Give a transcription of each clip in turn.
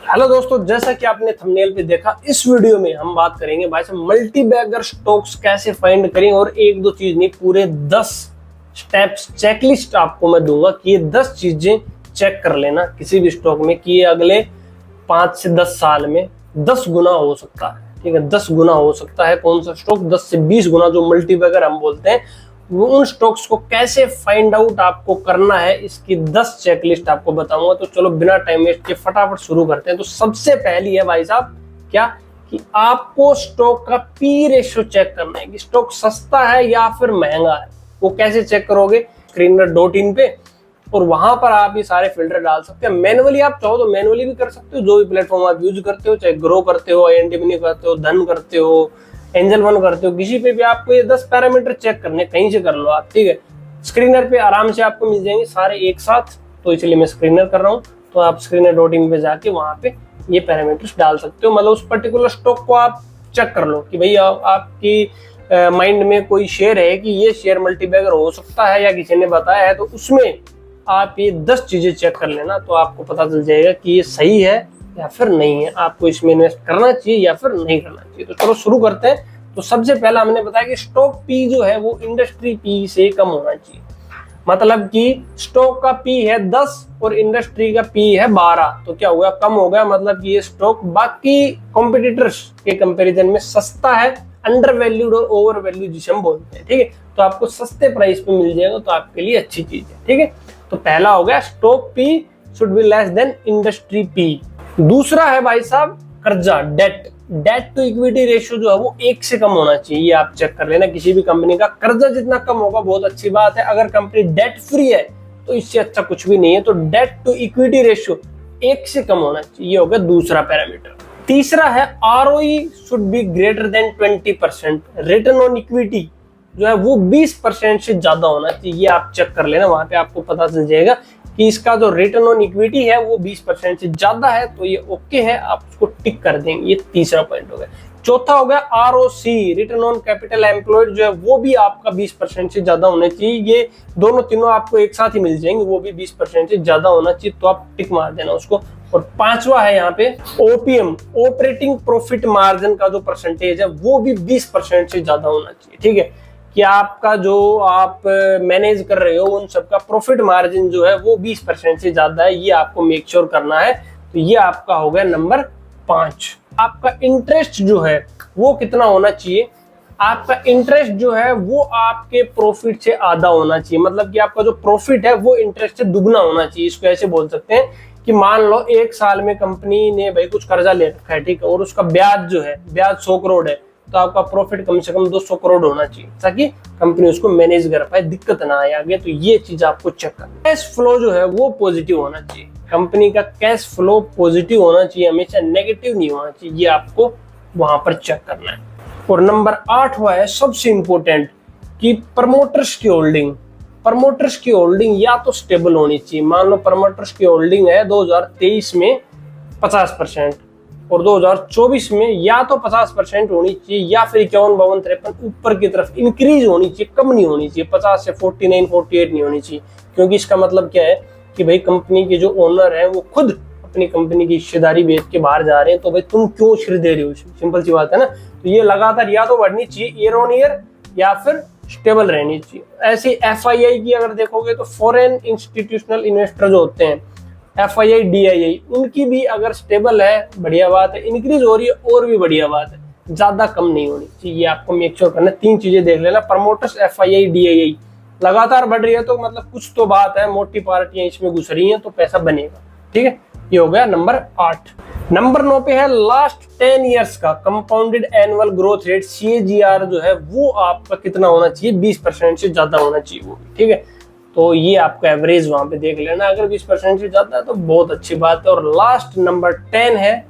Hello दोस्तों, जैसा कि आपने थंबनेल पे देखा, इस वीडियो में हम बात करेंगे भाई साहब मल्टी बैगर स्टॉक्स कैसे फाइंड करें। और एक दो चीज नहीं, पूरे 10 स्टेप्स चेकलिस्ट आपको मैं दूंगा कि ये 10 चीजें चेक कर लेना किसी भी स्टॉक में कि ये अगले 5 से 10 साल में 10 गुना हो सकता है। ठीक है, 10 गुना हो सकता है। कौन सा स्टॉक? 10 से 20 गुना, जो मल्टी बैगर हम बोलते हैं। वो उन स्टॉक्स को कैसे फाइंड आउट आपको करना है, इसकी 10 चेकलिस्ट आपको बताऊंगा। तो चलो बिना टाइम वेस्ट के फटाफट शुरू करते हैं। तो सबसे पहली है भाई साहब क्या कि आपको स्टॉक का पी रेशियो चेक करना है कि स्टॉक सस्ता है या फिर महंगा है। वो कैसे चेक करोगे? screener.in पे, और वहां पर आप ये सारे फिल्टर डाल सकते हैं। मैनुअली आप चाहो तो मैनुअली भी कर सकते हो, जो भी प्लेटफॉर्म आप यूज करते हो, चाहे ग्रो करते हो, INT करते हो, धन करते हो, एंजल वन करते हो, किसी पे भी आपको ये 10 पैरामीटर चेक करने, कहीं से कर लो आप। ठीक है, स्क्रीनर पे आराम से आपको मिल जाएंगे सारे एक साथ, तो इसलिए मैं स्क्रीनर कर रहा हूँ। तो आप screener.in पे जाके वहां पे ये पैरामीटर्स डाल सकते हो। मतलब उस पर्टिकुलर स्टॉक को आप चेक कर लो कि भाई आपकी माइंड में कोई शेयर है कि ये शेयर मल्टीबैगर हो सकता है या किसी ने बताया है, तो उसमें आप ये 10 चीजें चेक कर लेना। तो आपको पता चल जाएगा कि ये सही है या फिर नहीं है, आपको इसमें इन्वेस्ट करना चाहिए या फिर नहीं करना चाहिए। तो चलो शुरू करते हैं। तो सबसे पहला हमने बताया कि स्टॉक पी जो है वो इंडस्ट्री पी से कम होना चाहिए। मतलब कि स्टॉक का पी है 10 और इंडस्ट्री का पी है 12, तो क्या हुआ? कम हो गया। मतलब कि ये स्टॉक बाकी कॉम्पिटिटर्स के कंपैरिजन में सस्ता है, अंडर वैल्यूड और ओवर वैल्यू जिसे हम बोलते हैं। ठीक है, तो आपको सस्ते प्राइस पे मिल जाएगा, तो आपके लिए अच्छी चीज है। ठीक है, तो पहला हो गया stock P should be less than industry P. दूसरा है भाई साहब कर्जा, डेट टू इक्विटी रेशियो जो है वो 1 से कम होना चाहिए। ये आप चेक कर लेना। किसी भी कंपनी का कर्जा जितना कम होगा बहुत अच्छी बात है। अगर कंपनी डेट फ्री है तो इससे अच्छा कुछ भी नहीं है। तो डेट टू इक्विटी रेशियो 1 से कम होना चाहिए। ये हो गया दूसरा पैरामीटर। तीसरा है ROE should be greater than 20%। Return on equity जो है वो 20% से ज्यादा होना चाहिए। ये आप चेक कर लेना, वहां पे आपको पता चल जाएगा कि इसका जो रिटर्न ऑन इक्विटी है वो 20% से ज्यादा है, तो ये ओके है, आप उसको टिक कर देंगे। ये तीसरा पॉइंट हो गया। चौथा हो गया ROC, return on capital employed, जो है वो भी आपका 20% से ज्यादा होना चाहिए। ये दोनों तीनों आपको एक साथ ही मिल जाएंगे, वो भी 20% से ज्यादा होना चाहिए, तो आप टिक मार देना उसको। और पांचवा है यहाँ पे OPM, ऑपरेटिंग प्रॉफिट मार्जिन का जो परसेंटेज है वो भी 20% से ज्यादा होना चाहिए। ठीक है, कि आपका जो आप मैनेज कर रहे हो उन सबका प्रॉफिट मार्जिन जो है वो 20% से ज्यादा है, ये आपको मेक श्योर करना है। तो ये आपका हो गया नंबर 5। आपका इंटरेस्ट जो है वो कितना होना चाहिए? आपका इंटरेस्ट जो है वो आपके प्रॉफिट से आधा होना चाहिए। मतलब कि आपका जो प्रॉफिट है वो इंटरेस्ट से दुगना होना चाहिए। इसको ऐसे बोल सकते हैं कि मान लो 1 साल में कंपनी ने भाई कुछ कर्जा ले रखा है, ठीक है, और उसका ब्याज जो है, ब्याज 100 करोड़ है, तो आपका प्रॉफिट कम से कम 200 करोड़ होना चाहिए, ताकि कंपनी उसको मैनेज कर पाए, दिक्कत ना आए आगे। तो ये चीज आपको चेक करना। कैश फ्लो जो है वो पॉजिटिव होना चाहिए। कंपनी का कैश फ्लो पॉजिटिव होना चाहिए, हमेशा नेगेटिव नहीं होना चाहिए। ये आपको वहां पर चेक करना है। और नंबर 8 हुआ है सबसे इंपॉर्टेंट कि प्रमोटर्स की होल्डिंग। प्रमोटर्स की होल्डिंग या तो स्टेबल होनी चाहिए। मान लो प्रमोटर्स की होल्डिंग है 2023 में 50% और 2024 में या तो 50% होनी चाहिए या फिर 51, 52, 53 ऊपर की तरफ इंक्रीज होनी चाहिए, कम नहीं होनी चाहिए। 50 से 49, 48 नहीं होनी चाहिए। क्योंकि इसका मतलब क्या है कि भाई कंपनी के जो ओनर है वो खुद अपनी कंपनी की हिस्सेदारी बेच के बाहर जा रहे हैं, तो भाई तुम क्यों शेयर दे रहे हो? सिंपल सी बात है ना। तो ये लगातार या तो बढ़नी चाहिए ईयर ऑन ईयर या फिर स्टेबल रहनी चाहिए। ऐसे FII की अगर देखोगे तो फॉरेन इंस्टीट्यूशनल इन्वेस्टर जो होते हैं, FII DII, उनकी भी अगर स्टेबल है बढ़िया बात है, इंक्रीज हो रही है और भी बढ़िया बात है, ज्यादा कम नहीं होनी चाहिए। आपको मेक श्योर करना। 3 चीजें देख लेना। प्रमोटर्स, FII DII लगातार बढ़ रही है तो मतलब कुछ तो बात है, मोटी पार्टियां इसमें घुस रही हैं, तो पैसा बनेगा। ठीक है, ये हो गया नंबर 8। नंबर 9 पे है लास्ट 10 इयर्स का compounded annual growth rate, CAGR जो है वो आपका कितना होना चाहिए? 20% से ज्यादा होना चाहिए वो। ठीक है, तो ये आपका एवरेज वहां पे देख लेना। अगर 20% से ज्यादा है तो बहुत अच्छी बात है। और लास्ट नंबर 10 है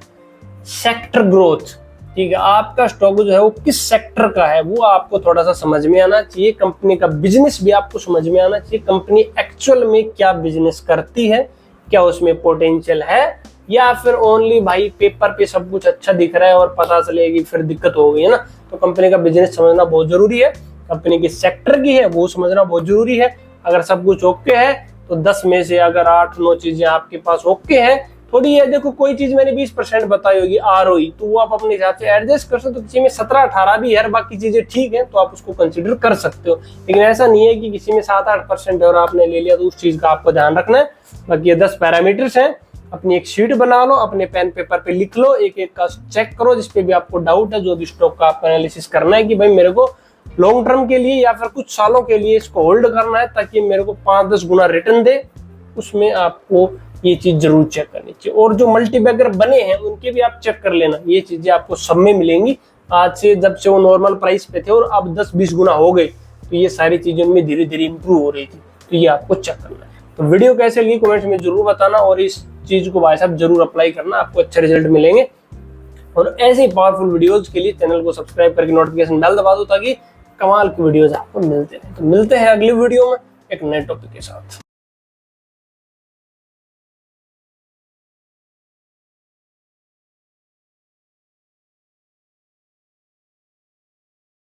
सेक्टर ग्रोथ। ठीक है, आपका स्टॉक जो है वो किस सेक्टर का है वो आपको थोड़ा सा समझ में आना चाहिए। कंपनी का बिजनेस भी आपको समझ में आना चाहिए। कंपनी एक्चुअल में क्या बिजनेस करती है, क्या उसमें पोटेंशियल है, या फिर ओनली भाई पेपर पे सब कुछ अच्छा दिख रहा है और पता चलेगी फिर दिक्कत हो गई है ना। तो कंपनी का बिजनेस समझना बहुत जरूरी है। कंपनी की सेक्टर की है वो समझना बहुत जरूरी है। अगर सब कुछ ओके है तो 10 में से अगर 8-9 चीजें आपके पास ओके हैं थोड़ी ये देखो, कोई चीज मैंने 20% बताई होगी ROE, तो वो आप अपने हिसाब से एडजस्ट कर सकते हो। तो किसी में 17-18 भी है, बाकी चीजें ठीक है, तो आप उसको कंसिडर कर सकते हो। लेकिन ऐसा नहीं है कि किसी में 7-8% है और आपने ले लिया, तो उस चीज का आपको ध्यान रखना है। बाकी ये 10 पैरामीटर्स हैं, अपनी एक शीट बना लो, अपने पेन पेपर पे लिख लो, एक एक का चेक करो जिसपे भी आपको डाउट है, जो भी स्टॉक का आपको एनालिसिस करना है कि भाई मेरे को लॉन्ग टर्म के लिए या फिर कुछ सालों के लिए इसको होल्ड करना है ताकि मेरे को 5-10 गुना रिटर्न दे, उसमें आपको ये चीज जरूर चेक करनी चाहिए। और जो मल्टीबैगर बने हैं उनके भी आप चेक कर लेना, ये चीजें आपको सब में मिलेंगी। आज से जब से वो नॉर्मल प्राइस पे थे और अब 10-20 गुना हो गए, तो ये सारी चीजें उनमें धीरे धीरे इंप्रूव हो रही थी, तो ये आपको चेक करना है। तो वीडियो कैसे लगी कमेंट में जरूर बताना, और इस चीज को भाई साहब जरूर अप्लाई करना, आपको अच्छे रिजल्ट मिलेंगे। और ऐसे ही पावरफुल वीडियोज के लिए चैनल को सब्सक्राइब करके नोटिफिकेशन बेल दबा दो ताकि कमाल की वीडियोज आपको मिलते रहे। तो मिलते हैं अगली वीडियो में एक नए टॉपिक के साथ।